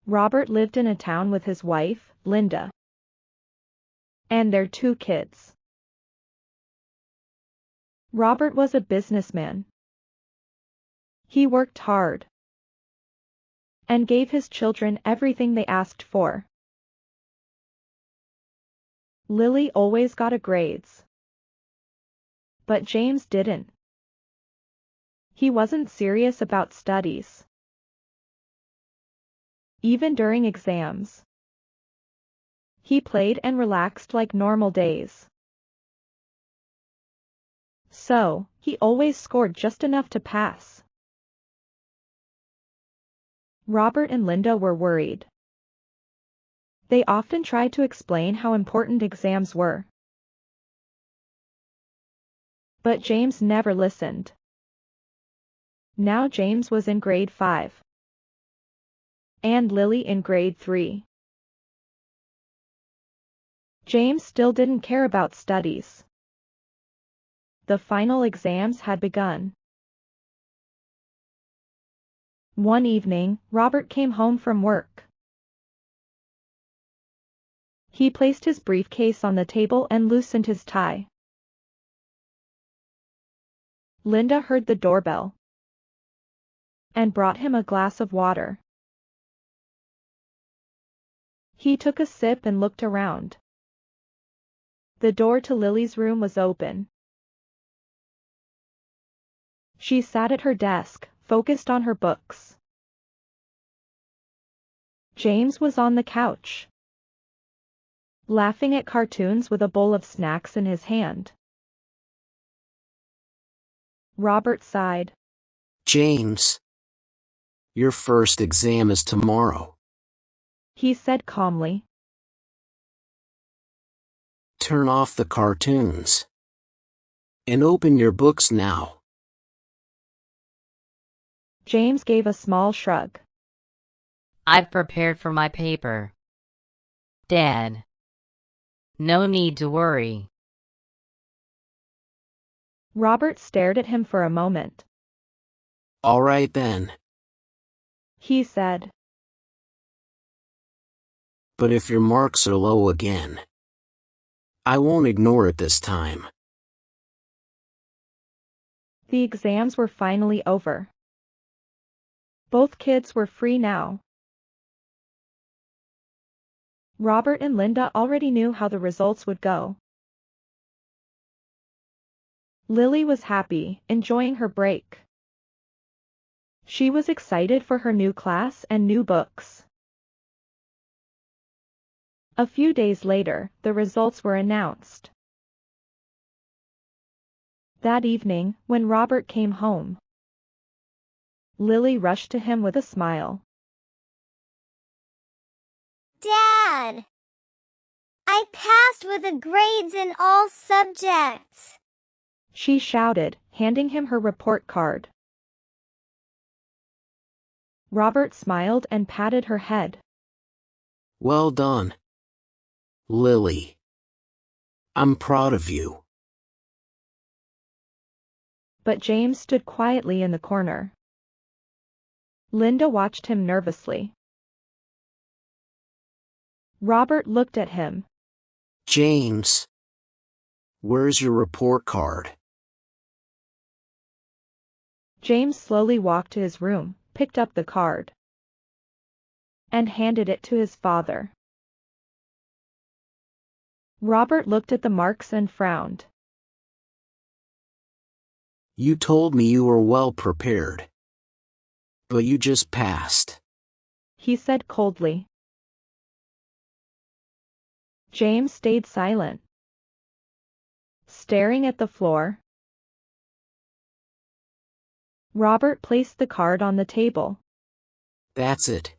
Robert lived in a town with his wife, Linda, and their 2 kids. Robert was a businessman. He worked hard and gave his children everything they asked for. Lily always got A grades, but James didn't. He wasn't serious about studies, even during exams. He played and relaxed like normal days. So, he always scored just enough to pass. Robert and Linda were worried. They often tried to explain how important exams were. But James never listened. Now James was in grade 5. And Lily in grade 3. James still didn't care about studies. The final exams had begun. One evening, Robert came home from work. He placed his briefcase on the table and loosened his tie. Linda heard the doorbell and brought him a glass of water. He took a sip and looked around. The door to Lily's room was open. She sat at her desk, focused on her books. James was on the couch, laughing at cartoons with a bowl of snacks in his hand. Robert sighed. James, your first exam is tomorrow. He said calmly. Turn off the cartoons and open your books now. James gave a small shrug. I've prepared for my paper, Dad. No need to worry. Robert stared at him for a moment. All right then. He said. But if your marks are low again, I won't ignore it this time. The exams were finally over. Both kids were free now. Robert and Linda already knew how the results would go. Lily was happy, enjoying her break. She was excited for her new class and new books. A few days later, the results were announced. That evening, when Robert came home, Lily rushed to him with a smile. Dad! I passed with A grades in all subjects. She shouted, handing him her report card. Robert smiled and patted her head. Well done, Lily. I'm proud of you. But James stood quietly in the corner. Linda watched him nervously. Robert looked at him. James, where's your report card? James slowly walked to his room, picked up the card, and handed it to his father. Robert looked at the marks and frowned. You told me you were well prepared, but you just passed. He said coldly. James stayed silent, staring at the floor. Robert placed the card on the table. That's it.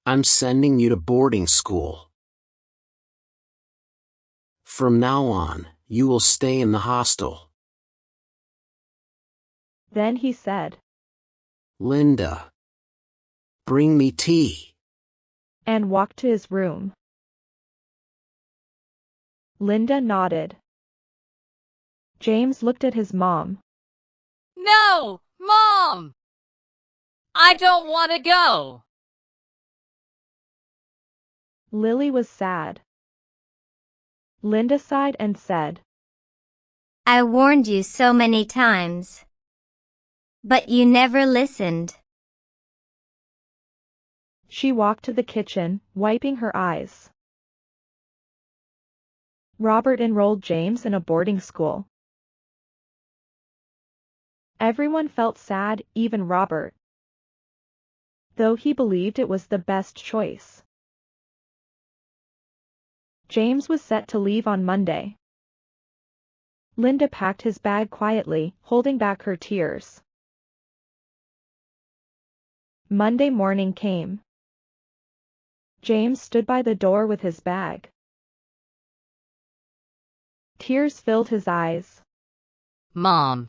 I'm sending you to boarding school. From now on, you will stay in the hostel. Then he said, Linda, bring me tea. and walked to his room. Linda nodded. James looked at his mom. No, Mom! I don't want to go. Lily was sad. Linda sighed and said, I warned you so many times. But you never listened. She walked to the kitchen, wiping her eyes. Robert enrolled James in a boarding school. Everyone felt sad, even Robert, though he believed it was the best choice. James was set to leave on Monday. Linda packed his bag quietly, holding back her tears. Monday morning came. James stood by the door with his bag. Tears filled his eyes. Mom,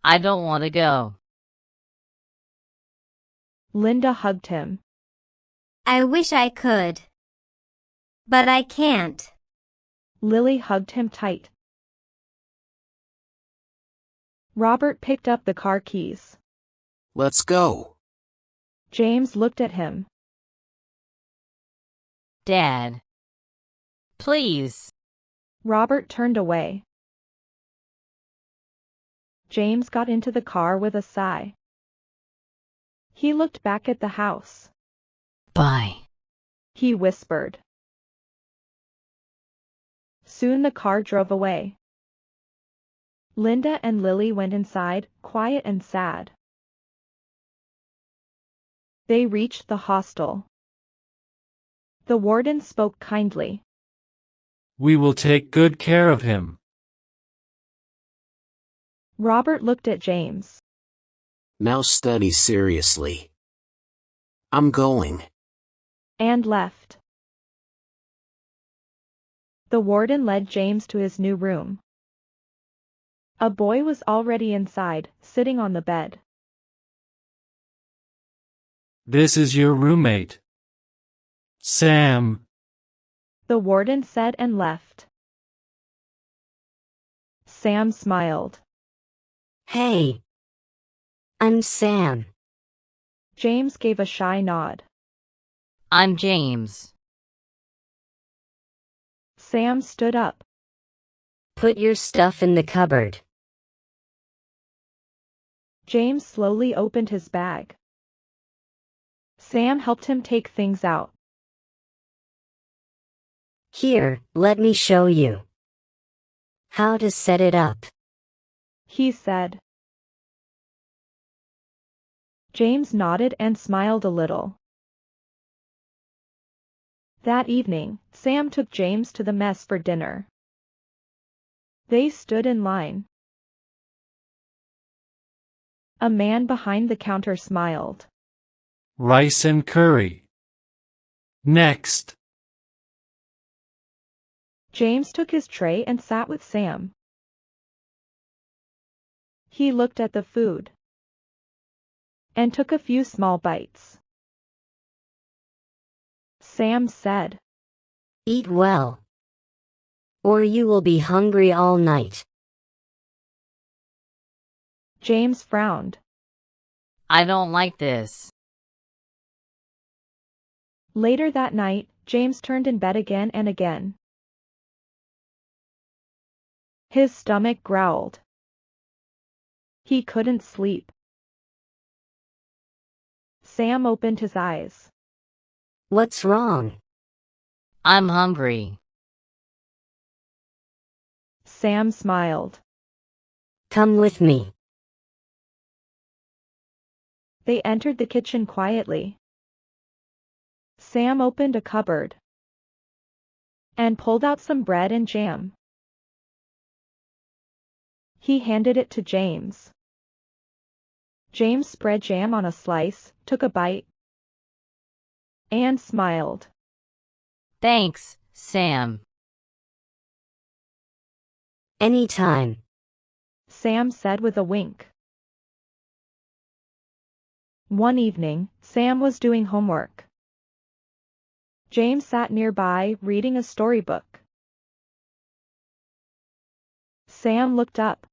I don't want to go. Linda hugged him. I wish I could. But I can't. Lily hugged him tight. Robert picked up the car keys. Let's go. James looked at him. Dad, please. Robert turned away. James got into the car with a sigh. He looked back at the house. Bye. He whispered. Soon the car drove away. Linda and Lily went inside, quiet and sad. They reached the hostel. The warden spoke kindly. We will take good care of him. Robert looked at James. Now study seriously. I'm going. And left. The warden led James to his new room. A boy was already inside, sitting on the bed. This is your roommate, Sam. The warden said and left. Sam smiled. Hey. I'm Sam. James gave a shy nod. I'm James. Sam stood up. Put your stuff in the cupboard. James slowly opened his bag. Sam helped him take things out. Here, let me show you how to set it up. He said. James nodded and smiled a little. That evening, Sam took James to the mess for dinner. They stood in line. A man behind the counter smiled. Rice and curry. Next. James took his tray and sat with Sam. He looked at the food and took a few small bites. Sam said, Eat well, or you will be hungry all night. James frowned. I don't like this. Later that night, James turned in bed again and again. His stomach growled. He couldn't sleep. Sam opened his eyes. What's wrong? I'm hungry. Sam smiled. Come with me. They entered the kitchen quietly. Sam opened a cupboard and pulled out some bread and jam. He handed it to James. James spread jam on a slice, took a bite, and smiled. Thanks, Sam. Anytime. Sam said with a wink. One evening, Sam was doing homework. James sat nearby, reading a storybook. Sam looked up.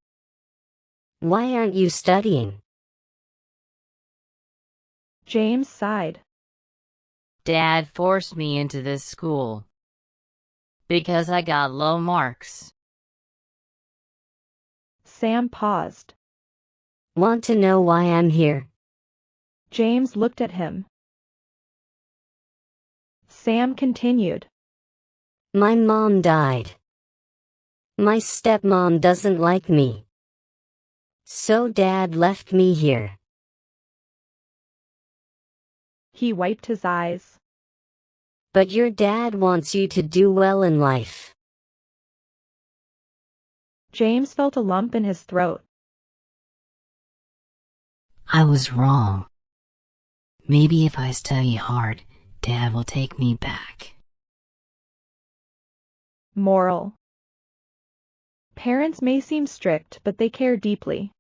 Why aren't you studying? James sighed. Dad forced me into this school because I got low marks. Sam paused. Want to know why I'm here? James looked at him. Sam continued. My mom died. My stepmom doesn't like me. So Dad left me here. He wiped his eyes. But your dad wants you to do well in life. James felt a lump in his throat. I was wrong. Maybe if I study hard, Dad will take me back. Moral. Parents may seem strict, but they care deeply.